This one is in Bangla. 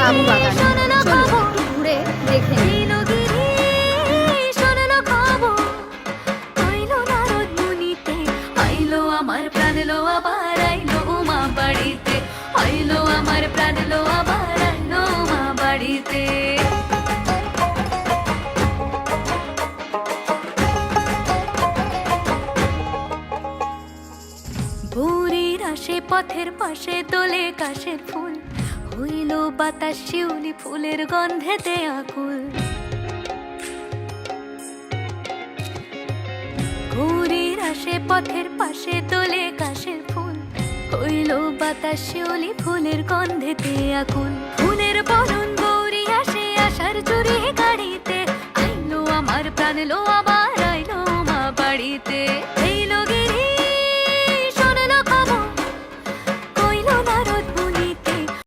আম বাগান। চলুন একটু ঘুরে দেখে নিই। আমার প্রাণ লো আবার আইলো মা বাড়িতে, আইলো আমার প্রাণ লো আবার আইলো মা বাড়িতে। ভোরের আসে পথের পাশে তোলে কাশের ফুল, হইল বাতাস শিউলি ফুলের গন্ধেতে আকুল। ভোরের আসে পথের পাশে তোলে কাশের ফুল, হইল বাতাস শিউলি ফুলের গন্ধেতে আকুল। ফুলের বরণ গৌরী আসে আশার চুরি গাড়িতে, আইলো আমার প্রাণ লো আবার আইলো মা বাড়িতে।